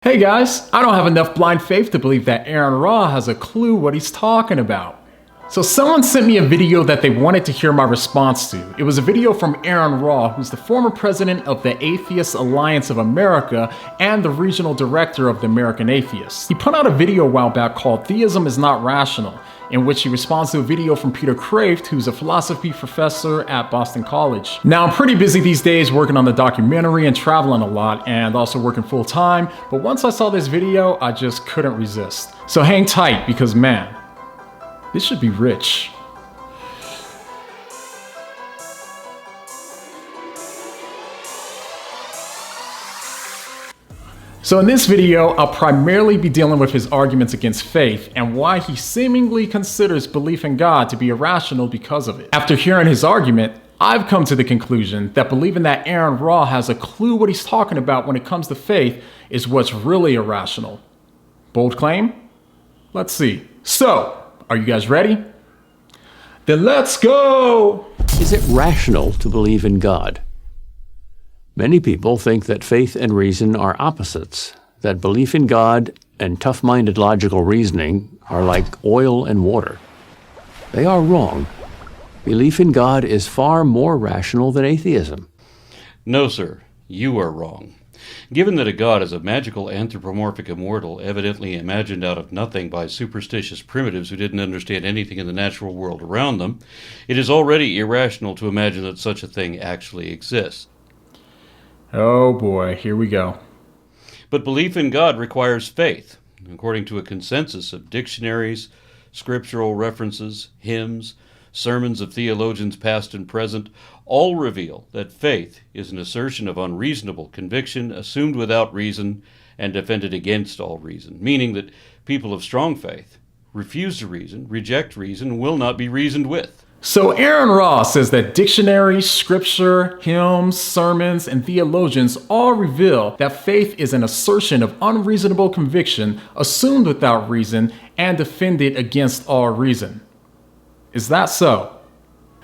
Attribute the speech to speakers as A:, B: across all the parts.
A: Hey guys, I don't have enough blind faith to believe that Aaron Ra has a clue what he's talking about. So someone sent me a video that they wanted to hear my response to. It was a video from Aaron Ra, who's the former president of the Atheist Alliance of America and the regional director of the American Atheists. He put out a video a while back called Theism is Not Rational, in which he responds to a video from Peter Kreeft, who's a philosophy professor at Boston College. Now, I'm pretty busy these days working on the documentary and traveling a lot and also working full time, but once I saw this video, I just couldn't resist. So hang tight because man, this should be rich. So in this video, I'll primarily be dealing with his arguments against faith and why he seemingly considers belief in God to be irrational because of it. After hearing his argument, I've come to the conclusion that believing that Aaron Ra has a clue what he's talking about when it comes to faith is what's really irrational. Bold claim? Let's see. So, are you guys ready? Then let's go!
B: Is it rational to believe in God? Many people think that faith and reason are opposites, that belief in God and tough-minded logical reasoning are like oil and water. They are wrong. Belief in God is far more rational than atheism.
C: No, sir, you are wrong. Given that a god is a magical anthropomorphic immortal evidently imagined out of nothing by superstitious primitives who didn't understand anything in the natural world around them, it is already irrational to imagine that such a thing actually exists.
A: Oh boy, here we go.
C: But belief in God requires faith. According to a consensus of dictionaries, scriptural references, hymns, sermons of theologians past and present, all reveal that faith is an assertion of unreasonable conviction assumed without reason and defended against all reason, meaning that people of strong faith refuse to reason, reject reason, will not be reasoned with.
A: So Aaron Ra says that dictionaries, scripture, hymns, sermons, and theologians all reveal that faith is an assertion of unreasonable conviction assumed without reason and defended against all reason. Is that so?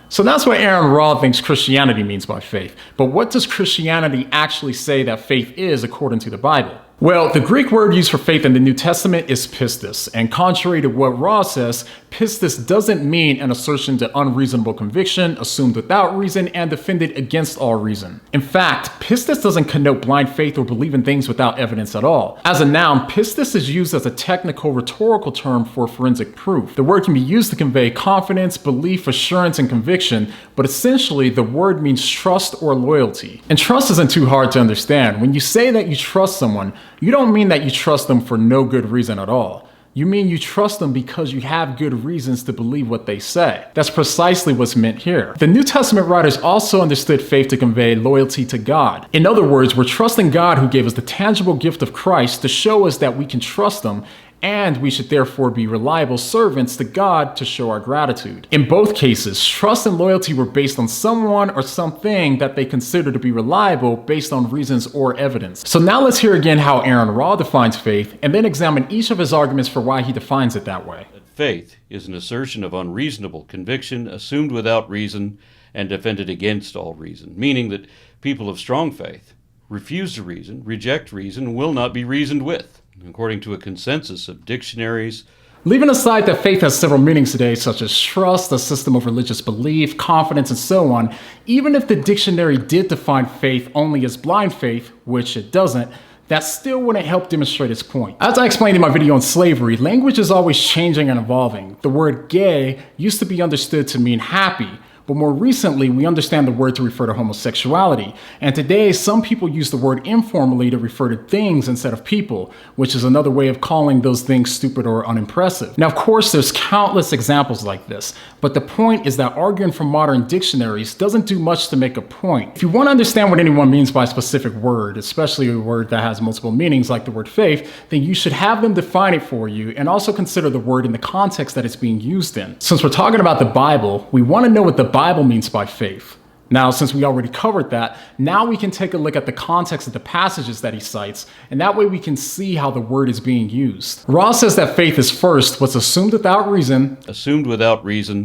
A: So that's what Aaron Ra thinks Christianity means by faith. But what does Christianity actually say that faith is according to the Bible? Well, the Greek word used for faith in the New Testament is pistis, and contrary to what Ra says, pistis doesn't mean an assertion to unreasonable conviction, assumed without reason, and defended against all reason. In fact, pistis doesn't connote blind faith or believe in things without evidence at all. As a noun, pistis is used as a technical rhetorical term for forensic proof. The word can be used to convey confidence, belief, assurance, and conviction, but essentially the word means trust or loyalty. And trust isn't too hard to understand. When you say that you trust someone, you don't mean that you trust them for no good reason at all. You mean you trust them because you have good reasons to believe what they say. That's precisely what's meant here. The New Testament writers also understood faith to convey loyalty to God. In other words, we're trusting God who gave us the tangible gift of Christ to show us that we can trust Him, and we should therefore be reliable servants to God to show our gratitude. In both cases, trust and loyalty were based on someone or something that they consider to be reliable based on reasons or evidence. So now let's hear again how Aaron Ra defines faith, and then examine each of his arguments for why he defines it that way.
C: Faith is an assertion of unreasonable conviction assumed without reason and defended against all reason, meaning that people of strong faith refuse to reason, reject reason, will not be reasoned with. According to a consensus of dictionaries,
A: leaving aside that faith has several meanings today, such as trust, a system of religious belief, confidence, and so on, even if the dictionary did define faith only as blind faith, which it doesn't, that still wouldn't help demonstrate its point. As I explained in my video on slavery, language is always changing and evolving. The word gay used to be understood to mean happy, but more recently, we understand the word to refer to homosexuality. And today, some people use the word informally to refer to things instead of people, which is another way of calling those things stupid or unimpressive. Now, of course, there's countless examples like this, but the point is that arguing from modern dictionaries doesn't do much to make a point. If you want to understand what anyone means by a specific word, especially a word that has multiple meanings like the word faith, then you should have them define it for you and also consider the word in the context that it's being used in. Since we're talking about the Bible, we want to know what the Bible means by faith. Now, since we already covered that, now we can take a look at the context of the passages that he cites, and that way we can see how the word is being used. Ra says that faith is first what's assumed without reason,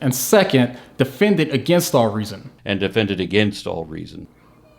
C: and second,
A: defended against all reason.
C: And defended against all reason.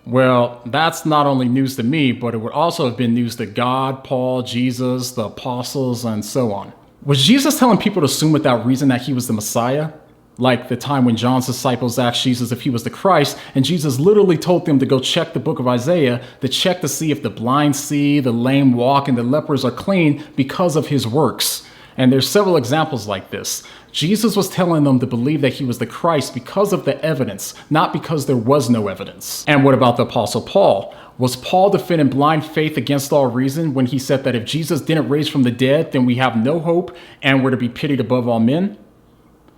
A: Well, that's not only news to me, but it would also have been news to God, Paul, Jesus, the apostles, and so on. Was Jesus telling people to assume without reason that he was the Messiah? Like the time when John's disciples asked Jesus if he was the Christ, and Jesus literally told them to go check the book of Isaiah to check to see if the blind see, the lame walk, and the lepers are clean because of his works. And there's several examples like this. Jesus was telling them to believe that he was the Christ because of the evidence, not because there was no evidence. And what about the Apostle Paul? Was Paul defending blind faith against all reason when he said that if Jesus didn't raise from the dead, then we have no hope and we're to be pitied above all men?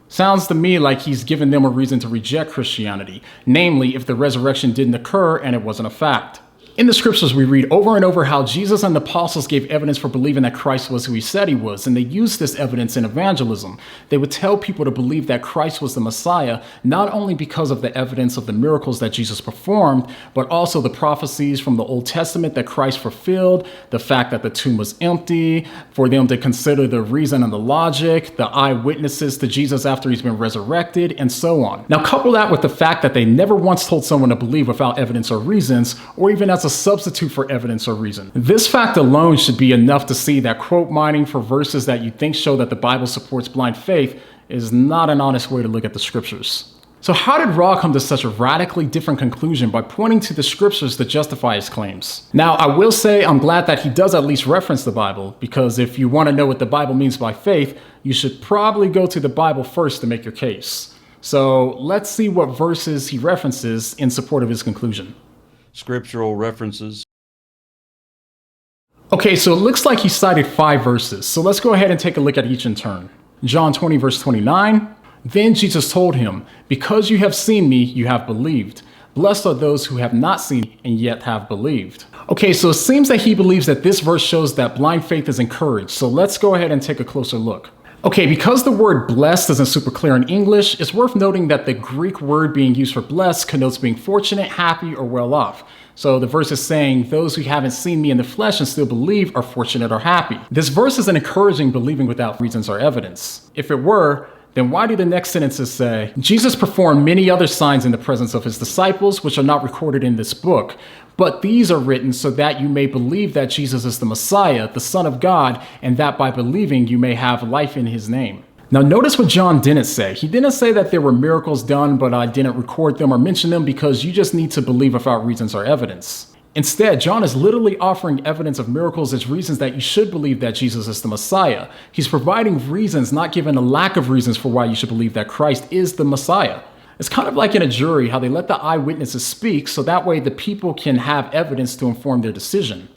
A: Sounds to me like he's given them a reason to reject Christianity, namely if the resurrection didn't occur and it wasn't a fact. In the scriptures, we read over and over how Jesus and the apostles gave evidence for believing that Christ was who he said he was, and they used this evidence in evangelism. They would tell people to believe that Christ was the Messiah, not only because of the evidence of the miracles that Jesus performed, but also the prophecies from the Old Testament that Christ fulfilled, the fact that the tomb was empty, for them to consider the reason and the logic, the eyewitnesses to Jesus after he's been resurrected, and so on. Now, couple that with the fact that they never once told someone to believe without evidence or reasons, or even as a substitute for evidence or reason. This fact alone should be enough to see that quote mining for verses that you think show that the Bible supports blind faith is not an honest way to look at the scriptures. So how did Ra come to such a radically different conclusion by pointing to the scriptures to justify his claims? Now, I will say I'm glad that he does at least reference the Bible, because if you want to know what the Bible means by faith, you should probably go to the Bible first to make your case. So let's see what verses he references in support of his conclusion.
C: Scriptural references.
A: Okay, so it looks like he cited 5 verses, so let's go ahead and take a look at each in turn. John 20, verse 29. Then Jesus told him, "Because you have seen me, you have believed. Blessed are those who have not seen and yet have believed." Okay, so it seems that he believes that this verse shows that blind faith is encouraged, so let's go ahead and take a closer look. Okay, because the word blessed isn't super clear in English, it's worth noting that the Greek word being used for blessed connotes being fortunate, happy, or well off. So the verse is saying, those who haven't seen me in the flesh and still believe are fortunate or happy. This verse isn't encouraging believing without reasons or evidence. If it were, then why do the next sentences say, Jesus performed many other signs in the presence of his disciples, which are not recorded in this book, but these are written so that you may believe that Jesus is the Messiah, the Son of God, and that by believing you may have life in his name. Now notice what John didn't say. He didn't say that there were miracles done, but I didn't record them or mention them because you just need to believe without reasons or evidence. Instead, John is literally offering evidence of miracles as reasons that you should believe that Jesus is the Messiah. He's providing reasons, not giving a lack of reasons for why you should believe that Christ is the Messiah. It's kind of like in a jury, how they let the eyewitnesses speak so that way the people can have evidence to inform their decision.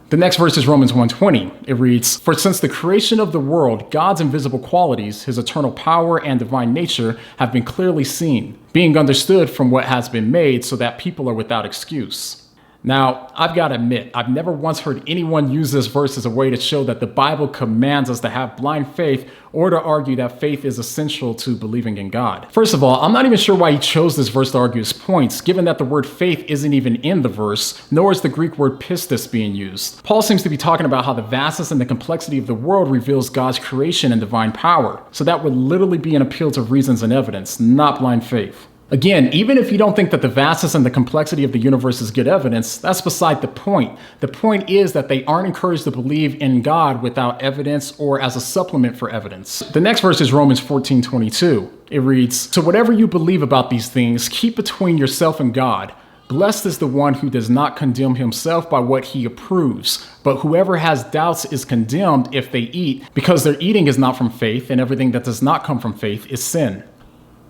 A: The next verse is Romans 1:20. It reads, "For since the creation of the world, God's invisible qualities, his eternal power and divine nature have been clearly seen, being understood from what has been made so that people are without excuse." Now, I've got to admit, I've never once heard anyone use this verse as a way to show that the Bible commands us to have blind faith or to argue that faith is essential to believing in God. First of all, I'm not even sure why he chose this verse to argue his points, given that the word faith isn't even in the verse, nor is the Greek word pistis being used. Paul seems to be talking about how the vastness and the complexity of the world reveals God's creation and divine power. So that would literally be an appeal to reasons and evidence, not blind faith. Again, even if you don't think that the vastness and the complexity of the universe is good evidence, that's beside the point. The point is that they aren't encouraged to believe in God without evidence or as a supplement for evidence. The next verse is Romans 14:22. It reads, "So whatever you believe about these things, keep between yourself and God. Blessed is the one who does not condemn himself by what he approves. But whoever has doubts is condemned if they eat, because their eating is not from faith, and everything that does not come from faith is sin."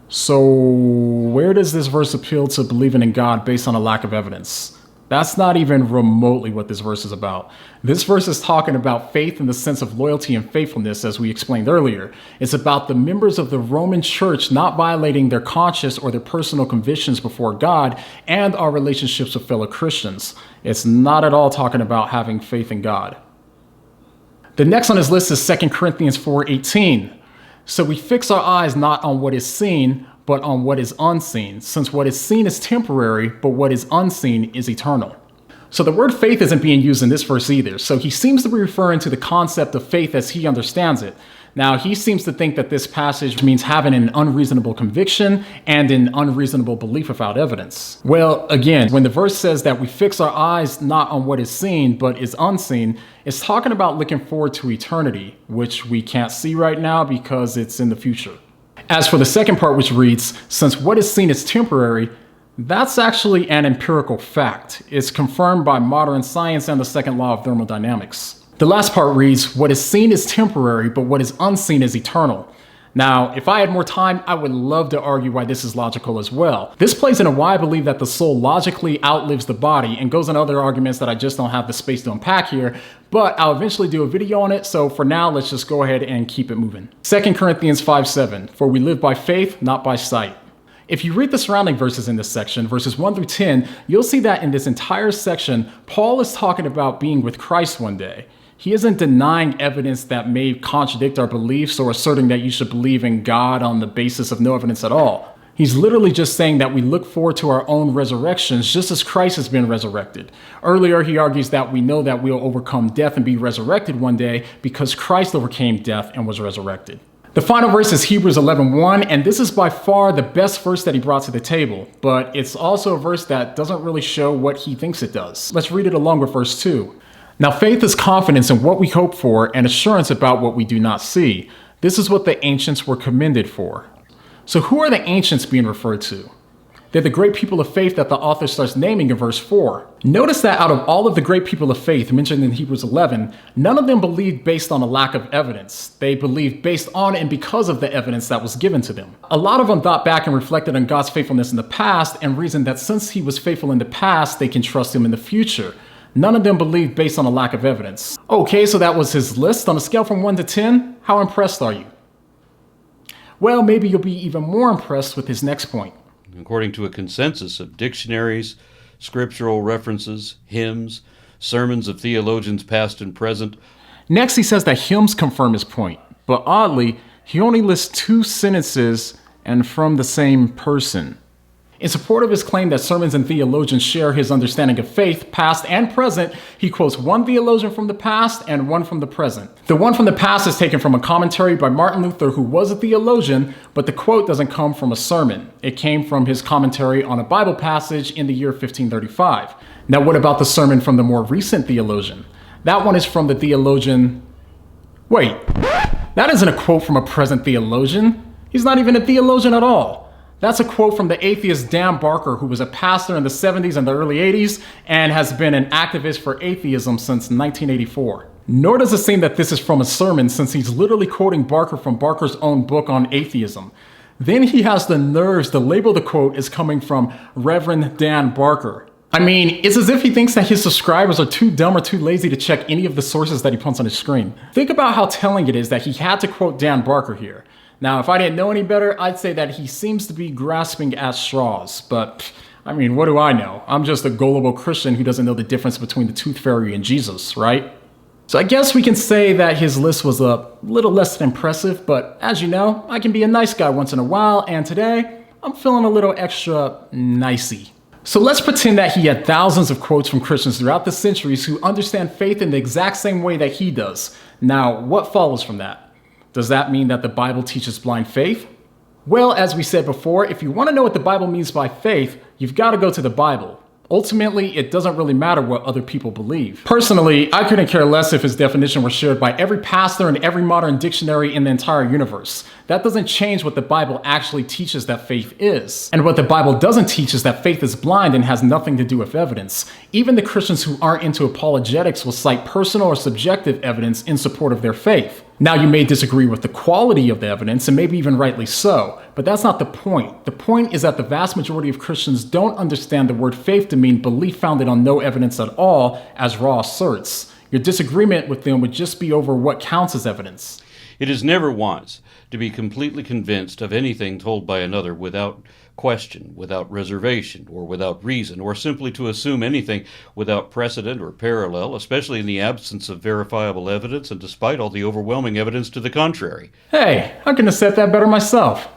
A: So where does this verse appeal to believing in God based on a lack of evidence? That's not even remotely what this verse is about. This verse is talking about faith in the sense of loyalty and faithfulness, as we explained earlier. It's about the members of the Roman Church not violating their conscience or their personal convictions before God and our relationships with fellow Christians. It's not at all talking about having faith in God. The next on his list is 2 Corinthians 4:18. "So we fix our eyes not on what is seen, but on what is unseen, since what is seen is temporary, but what is unseen is eternal." So the word faith isn't being used in this verse either, so he seems to be referring to the concept of faith as he understands it. Now, he seems to think that this passage means having an unreasonable conviction and an unreasonable belief without evidence. Well, again, when the verse says that we fix our eyes not on what is seen, but is unseen, it's talking about looking forward to eternity, which we can't see right now because it's in the future. As for the second part, which reads, since what is seen is temporary, that's actually an empirical fact. It's confirmed by modern science and the second law of thermodynamics. The last part reads, what is seen is temporary, but what is unseen is eternal. Now, if I had more time, I would love to argue why this is logical as well. This plays into why I believe that the soul logically outlives the body and goes into other arguments that I just don't have the space to unpack here, but I'll eventually do a video on it, so for now, let's just go ahead and keep it moving. 2 Corinthians 5:7, for we live by faith, not by sight. If you read the surrounding verses in this section, verses 1 through 10, you'll see that in this entire section, Paul is talking about being with Christ one day. He isn't denying evidence that may contradict our beliefs or asserting that you should believe in God on the basis of no evidence at all. He's literally just saying that we look forward to our own resurrections just as Christ has been resurrected. Earlier, he argues that we know that we'll overcome death and be resurrected one day because Christ overcame death and was resurrected. The final verse is Hebrews 11:1, and this is by far the best verse that he brought to the table, but it's also a verse that doesn't really show what he thinks it does. Let's read it along with verse 2. Now, faith is confidence in what we hope for and assurance about what we do not see. This is what the ancients were commended for. So who are the ancients being referred to? They're the great people of faith that the author starts naming in verse 4. Notice that out of all of the great people of faith mentioned in Hebrews 11, none of them believed based on a lack of evidence. They believed based on and because of the evidence that was given to them. A lot of them thought back and reflected on God's faithfulness in the past and reasoned that since he was faithful in the past, they can trust him in the future. None of them believed based on a lack of evidence. Okay, so that was his list. On a scale from 1 to 10, how impressed are you? Well, maybe you'll be even more impressed with his next point.
C: According to a consensus of dictionaries, scriptural references, hymns, sermons of theologians past and present.
A: Next, he says that hymns confirm his point, but oddly, he only lists 2 sentences and from the same person. In support of his claim that sermons and theologians share his understanding of faith, past and present, he quotes one theologian from the past and one from the present. The one from the past is taken from a commentary by Martin Luther, who was a theologian, but the quote doesn't come from a sermon. It came from his commentary on a Bible passage in the year 1535. Now, what about the sermon from the more recent theologian? That one is from the theologian... Wait, that isn't a quote from a present theologian. He's not even a theologian at all. That's a quote from the atheist Dan Barker, who was a pastor in the 70s and the early 80s and has been an activist for atheism since 1984. Nor does it seem that this is from a sermon, since he's literally quoting Barker from Barker's own book on atheism. Then he has the nerves to label the quote as coming from Reverend Dan Barker. I mean, it's as if he thinks that his subscribers are too dumb or too lazy to check any of the sources that he puts on his screen. Think about how telling it is that he had to quote Dan Barker here. Now, if I didn't know any better, I'd say that he seems to be grasping at straws, but I mean, what do I know? I'm just a gullible Christian who doesn't know the difference between the tooth fairy and Jesus, right? So I guess we can say that his list was a little less than impressive, but as you know, I can be a nice guy once in a while, and today, I'm feeling a little extra nicey. So let's pretend that he had thousands of quotes from Christians throughout the centuries who understand faith in the exact same way that he does. Now, what follows from that? Does that mean that the Bible teaches blind faith? Well, as we said before, if you want to know what the Bible means by faith, you've got to go to the Bible. Ultimately, it doesn't really matter what other people believe. Personally, I couldn't care less if his definition were shared by every pastor and every modern dictionary in the entire universe. That doesn't change what the Bible actually teaches that faith is. And what the Bible doesn't teach is that faith is blind and has nothing to do with evidence. Even the Christians who aren't into apologetics will cite personal or subjective evidence in support of their faith. Now, you may disagree with the quality of the evidence, and maybe even rightly so, but that's not the point. The point is that the vast majority of Christians don't understand the word faith to mean belief founded on no evidence at all, as Raw asserts. Your disagreement with them would just be over what counts as evidence.
C: It is never wise to be completely convinced of anything told by another without question, without reservation, or without reason, or simply to assume anything without precedent or parallel, especially in the absence of verifiable evidence and despite all the overwhelming evidence to the contrary.
A: Hey, I couldn't have said that better myself.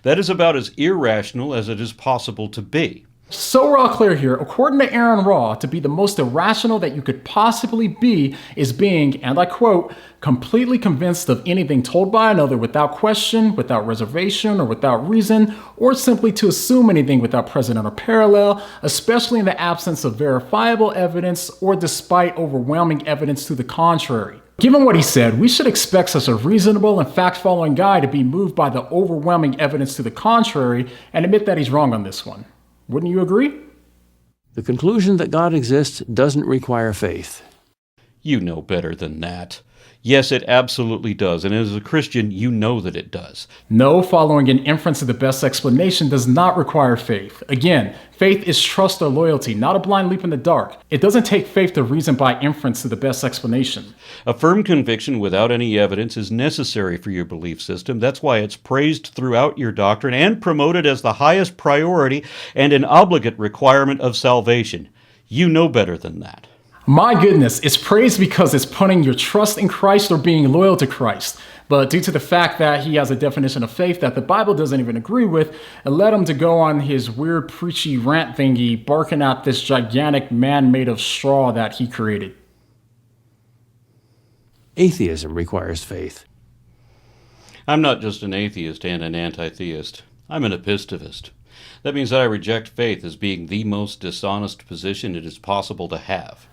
C: That is about as irrational as it is possible to be.
A: So we're all clear here. According to Aaron Ra, to be the most irrational that you could possibly be is being, and I quote, completely convinced of anything told by another without question, without reservation, or without reason, or simply to assume anything without precedent or parallel, especially in the absence of verifiable evidence or despite overwhelming evidence to the contrary. Given what he said, we should expect such a reasonable and fact-following guy to be moved by the overwhelming evidence to the contrary and admit that he's wrong on this one. Wouldn't you agree?
B: The conclusion that God exists doesn't require faith.
C: You know better than that. Yes, it absolutely does, and as a Christian, you know that it does.
A: No, following an inference of the best explanation does not require faith. Again, faith is trust or loyalty, not a blind leap in the dark. It doesn't take faith to reason by inference to the best explanation.
C: A firm conviction without any evidence is necessary for your belief system. That's why it's praised throughout your doctrine and promoted as the highest priority and an obligate requirement of salvation. You know better than that.
A: My goodness, it's praised because it's putting your trust in Christ or being loyal to Christ. But due to the fact that he has a definition of faith that the Bible doesn't even agree with, it led him to go on his weird preachy rant thingy, barking at this gigantic man made of straw that he created.
B: Atheism requires faith.
C: I'm not just an atheist and an anti-theist. I'm an epistivist. That means that I reject faith as being the most dishonest position it is possible to have.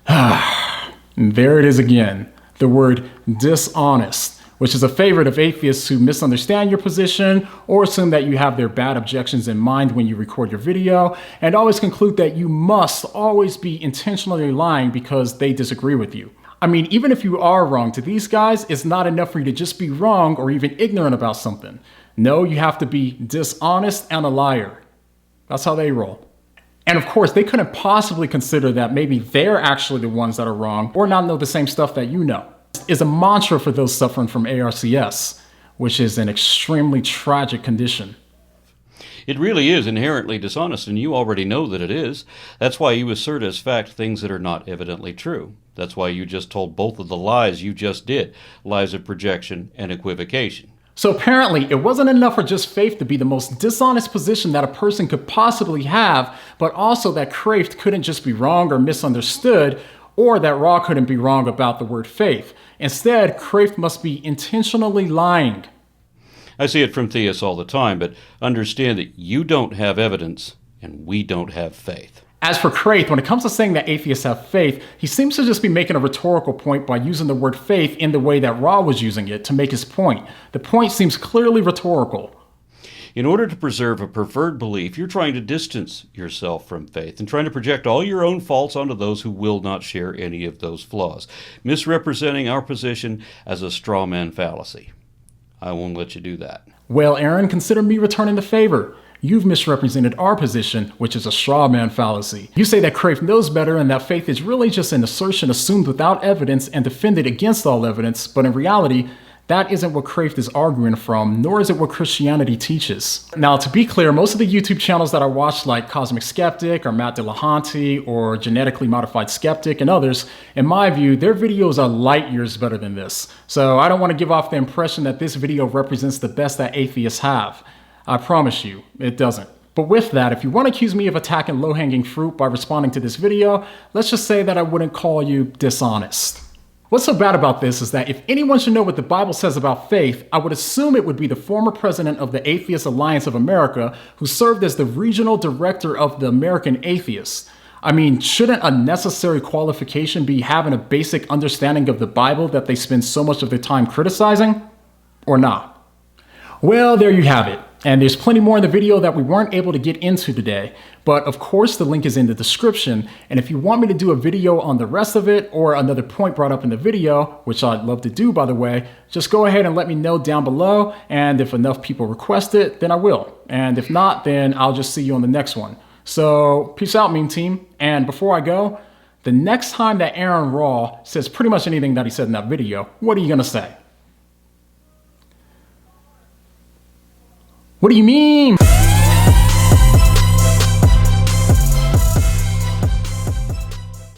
A: There it is again, the word dishonest, which is a favorite of atheists who misunderstand your position or assume that you have their bad objections in mind when you record your video, and always conclude that you must always be intentionally lying because they disagree with you. I mean, even if you are wrong, to these guys, it's not enough for you to just be wrong or even ignorant about something. No, you have to be dishonest and a liar. That's how they roll. And of course, they couldn't possibly consider that maybe they're actually the ones that are wrong or not know the same stuff that you know. It's a mantra for those suffering from ARCS, which is an extremely tragic condition.
C: It really is inherently dishonest, and you already know that it is. That's why you assert as fact things that are not evidently true. That's why you just told both of the lies you just did, lies of projection and equivocation.
A: So apparently, it wasn't enough for just faith to be the most dishonest position that a person could possibly have, but also that Kraft couldn't just be wrong or misunderstood, or that Ra couldn't be wrong about the word faith. Instead, Kraft must be intentionally lying.
C: I see it from theists all the time, but understand that you don't have evidence, and we don't have faith.
A: As for Kraft, when it comes to saying that atheists have faith, he seems to just be making a rhetorical point by using the word faith in the way that Ra was using it to make his point. The point seems clearly rhetorical.
C: In order to preserve a preferred belief, you're trying to distance yourself from faith and trying to project all your own faults onto those who will not share any of those flaws, misrepresenting our position as a straw man fallacy. I won't let you do that.
A: Well, Aaron, consider me returning the favor. You've misrepresented our position, which is a straw man fallacy. You say that Kraft knows better and that faith is really just an assertion assumed without evidence and defended against all evidence, but in reality, that isn't what Kraft is arguing from, nor is it what Christianity teaches. Now, to be clear, most of the YouTube channels that I watch, like Cosmic Skeptic or Matt Dillahunty or Genetically Modified Skeptic and others, in my view, their videos are light years better than this. So I don't want to give off the impression that this video represents the best that atheists have. I promise you, it doesn't. But with that, if you want to accuse me of attacking low-hanging fruit by responding to this video, let's just say that I wouldn't call you dishonest. What's so bad about this is that if anyone should know what the Bible says about faith, I would assume it would be the former president of the Atheist Alliance of America, who served as the regional director of the American Atheists. I mean, shouldn't a necessary qualification be having a basic understanding of the Bible that they spend so much of their time criticizing? Or not? Well, there you have it. And there's plenty more in the video that we weren't able to get into today. But of course, the link is in the description. And if you want me to do a video on the rest of it or another point brought up in the video, which I'd love to do, by the way, just go ahead and let me know down below. And if enough people request it, then I will. And if not, then I'll just see you on the next one. So peace out, meme team. And before I go, the next time that Aaron Ra says pretty much anything that he said in that video, what are you going to say? What do you mean?